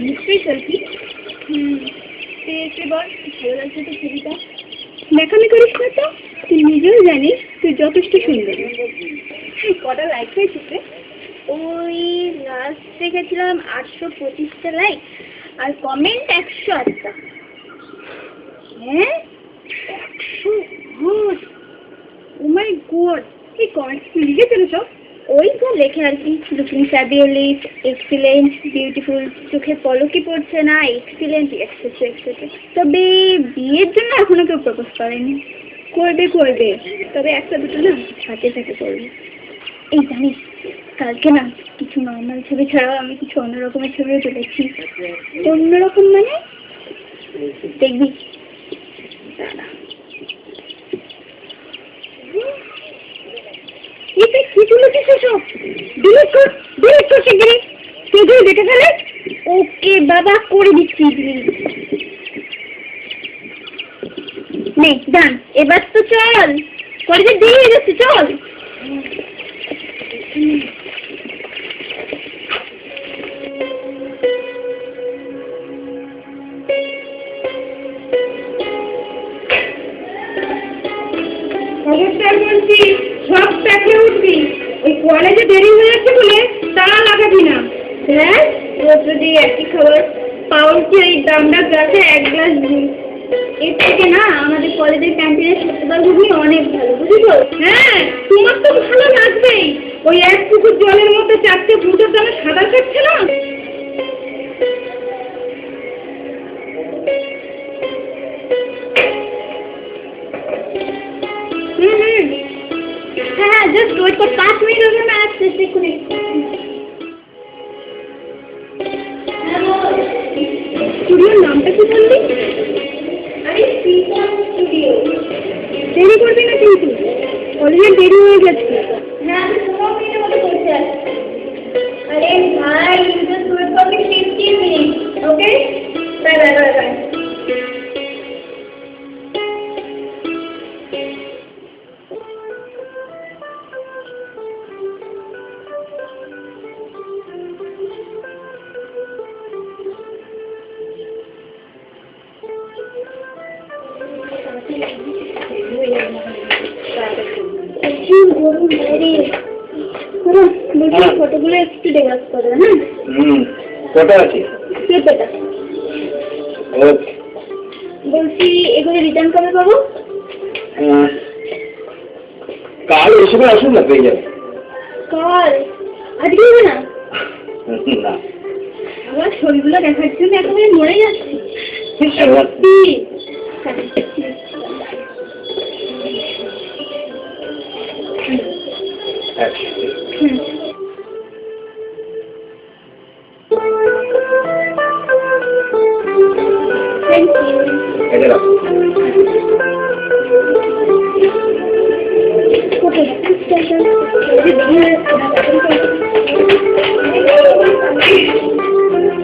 নিশ্চয়ই সেলফি। পেয়েছে বল, ভালো লাগছে তো ছবিটা। দেখানি করিস না তো, তুই নিজেও জানিস তুই যথেষ্ট সুন্দর। কটা লাইক হয়েছে? ওই লাস্ট দেখেছিলাম 825টা লাইক, আর কমেন্ট 108টা। হ্যাঁ 100 গুড, ও মাই গড, কি কমেন্ট লিখেছিল সব? ওই তো লেখে আর কি, লুকিং ফ্যাবিউলাস, এক্সিলেন্ট, বিউটিফুল, চোখে পলকই পড়ছে না, এক্সিলেন্ট, এক্সেট্রা এক্সেট্রা। তবে বিয়ের জন্য এখনো কেউ প্রপোজ করেনি। করবে করবে, তবে একটা দুটো না হাতে থেকে করবে। এই জানিস কালকে না কিছু নর্মাল ছবি ছাড়াও আমি কিছু অন্যরকমের ছবিও তুলেছি। অন্যরকম মানে দেখবি দাদা। ওকে বাবা, করে দিচ্ছি। নে ডান, এবার তো চল, কলেজে দেরি হয়ে যাচ্ছে, চল। খবরদার বলছি, সব প্যাকে উঠবি। ওই কলেজে দেরি হয়ে যাচ্ছে বলে তারা লাগাবি না। হ্যাঁ, রোজ যদি একই খাবার পাউরুটি ওই দামটা গ্লাসে 1 গ্লাস দিই। এর থেকে না আমাদের কলেজের ক্যান্টিনের সত্যতার ঘুগনি অনেক ভালো, বুঝলি? হ্যাঁ, তোমার তো ভালো লাগবেই। ওই 1 পুকুর জলের মধ্যে 4টে ভুটোর দামে সাঁতার কাটছে না। হ্যাঁ, জাস্ট ওয়েট কর, 5 মিনিট হবে, আমি আসছি এক্ষুনি। স্টুডিওর নামটা কি বললি? আরে শ্রীকান্ত স্টুডিও। দেরি করবি না কিন্তু, কলেজে দেরি হয়ে যাচ্ছে। না, আমি 15 মিনিটের মতো করতে আসছি। আরে ভাই, just wait for 15 minute, okay? Bye bye bye bye. ফটোগুলো একটু ডেভালপ করে, হ্যাঁ? ফটো আছে বলছি, এগুলো রিটার্ন কবে পাবো? কাল এসে আসুন না, পেয়ে যাবে। কাল? আজকে হবে না? আমার ছবিগুলো দেখার জন্য একেবারে মরে যাচ্ছি সত্যি। Thank you.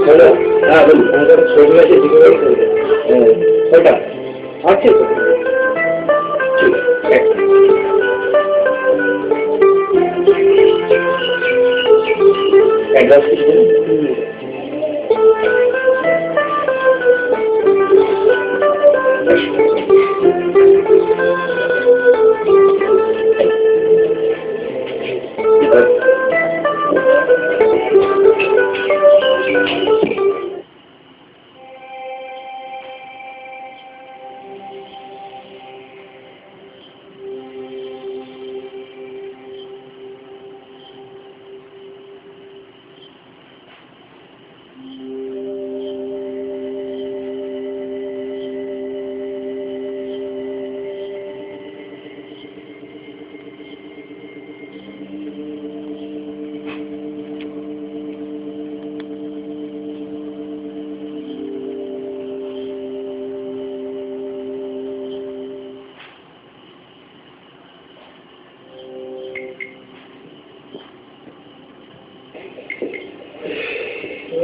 হ্যালো, হ্যাঁ বলুন, আমাদের ছবি আছে, ওটা আছে তো? ঠিক আছে, অ্যাড্রেস কিছু দেবেন?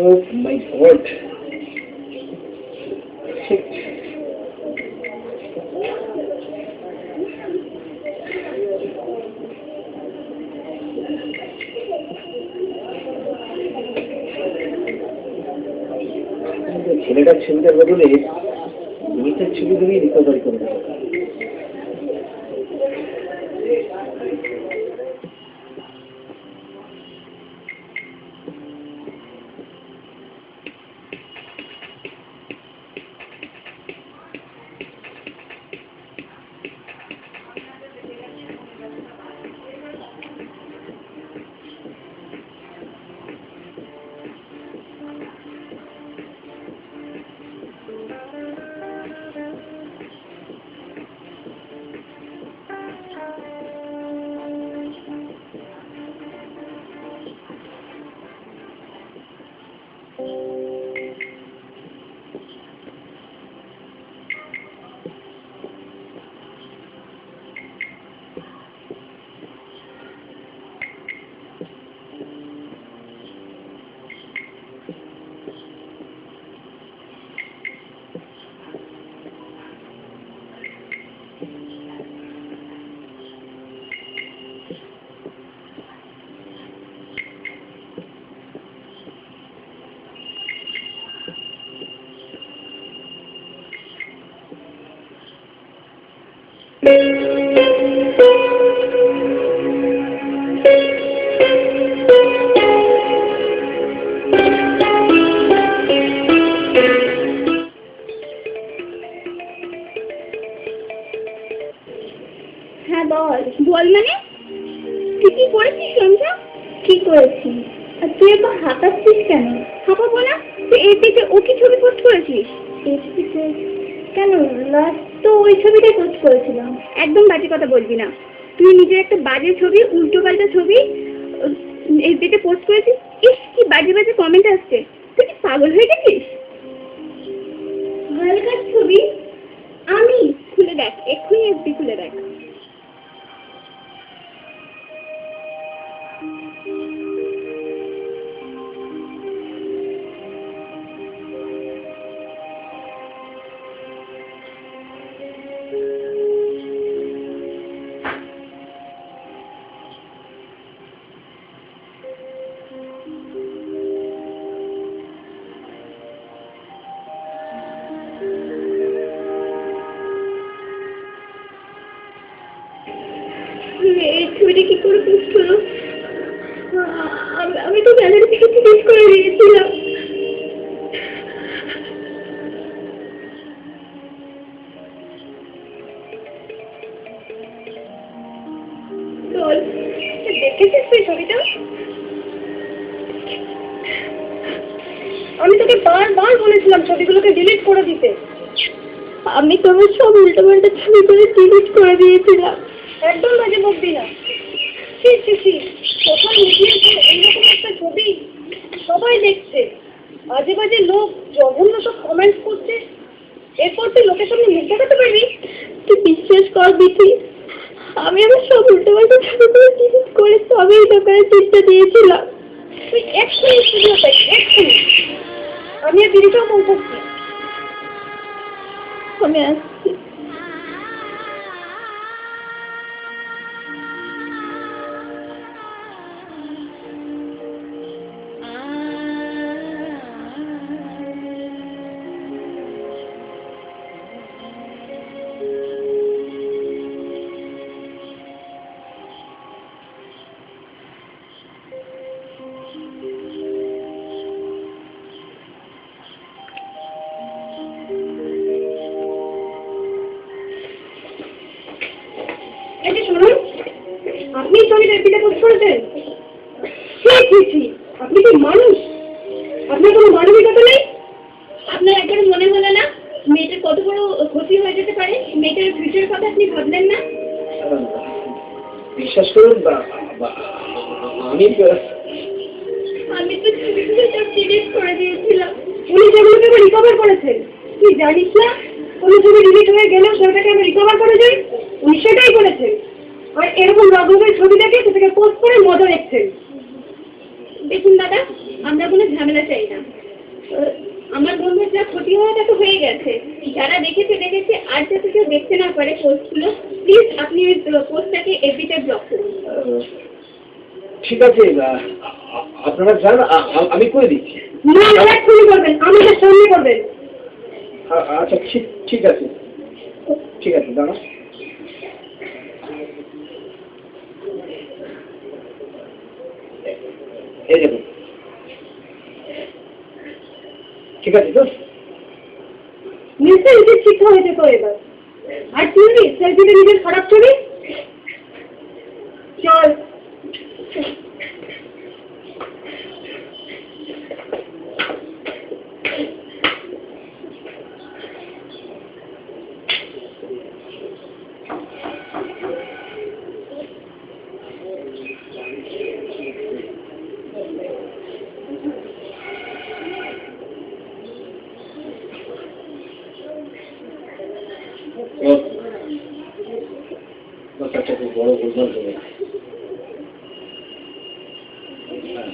Oh my God. Shit. ছেলেটার ছবিটার বদলে মেয়েটার ছবি তুমি রিকভারি করে দেবো। হ্যাঁ বল। বল মানে তুই কি করেছিস সন্ধ্যা? কি করেছি? আর তুই এত হাঁপাচ্ছিস কেন? হাঁপাবো না, তুই এপিতে ও কি ছবি পোস্ট করেছিস? এপিতে কেন? লাস্ট তো ওই ছবিটাই পোস্ট করেছিলাম। একদম বাজে কথা বলবি না। তুই নিজের একটা বাজে ছবি, উল্টো পাল্টা ছবি এপিতে পোস্ট করেছিস। ইস কি বাজে বাজে কমেন্ট আসছে। তুই কি পাগল হয়ে গেছিস? হালকার ছবি আমি খুলে দেখ, এক্ষুনি এফবি খুলে দেখ। এই ছবিটা কি করে পোস্ট হলো? আমি তো গ্যালারি থেকে ডিলিট করে দিয়েছিলাম। বল, দেখেছিস তুই ছবিটা? আমি তোকে বারবার বলেছিলাম ছবিগুলোকে ডিলিট করে দিতে। আমি তোমার সব উল্টোপাল্টা ছবিগুলো ডিলিট করে দিয়েছিলাম। একদম বাজে বকবি না। সোশ্যাল মিডিয়াতে এইরকম একটা ছবি সবাই দেখছে, বাজে বাজে লোক জঘন্য সব কমেন্ট করছে, এরপর তুই লোকের সামনে মুখ দেখাতে পারবি? তুই বিশ্বাস কর বিথি, আমি আমার সব উল্টোপাল্টা ছবিগুলো ডিলিট করে তবেই দোকানে চিন্তা দিয়েছিলাম। তুই এক্ষুনি শুধু এক্ষুনি। আমি আর দিদিকেও মন করছি। আমি আসছি। শুনুন, আপনি ছবিটা এপিতে পোস্ট করেছেন? আপনি কি মানুষ? আপনার কোনো মানবিকতা নেই? আপনার একবার মনে হলো না মেয়েটার কত বড় ক্ষতি হয়ে যেতে পারে? মেয়েটার ফিউচারের কথা আপনি ভাবলেন না? বিশ্বাস করুন, আমি তো ছবিগুলো সব ডিলিট করে দিয়েছিলাম। উনি যেগুলোকে আবার রিকভার করেছেন। তুই জানিস না কোনো ছবি ডিলিট হয়ে গেলেও সেটাকে আমি রিকভার করে যাই? উনি সেটাই করেছেন। আর এরকম রকমের ছবি দেখে সেটাকে পোস্ট করে মজা দেখছেন। দেখুন দাদা, আমরা কোনো ঝামেলা চাই না। আমার বন্ধুর যা ক্ষতি হওয়াটা তো হয়ে গেছে। যারা দেখেছে আর যাতে কেউ দেখতে না পারে পোস্টগুলো, প্লিজ আপনি ওই পোস্টটাকে এফবিতে ব্লক করুন। ঠিক আছে, আপনারা যান, আমি করে দিচ্ছি। না, এক্ষুনি করবেন, আমাদের সামনে করবেন। আচ্ছা ঠিক আছে, ঠিক আছে, দাঁড়া। এই দেখুন, ঠিক আছে তো? নিশ্চয়ই উচিত শিক্ষা হয়েছে তো এবার। আর তুই সেলফিতে নিজের খারাপ ছবি। চল। একটা খুব বড় ভুলভাল করে। হ্যাঁ,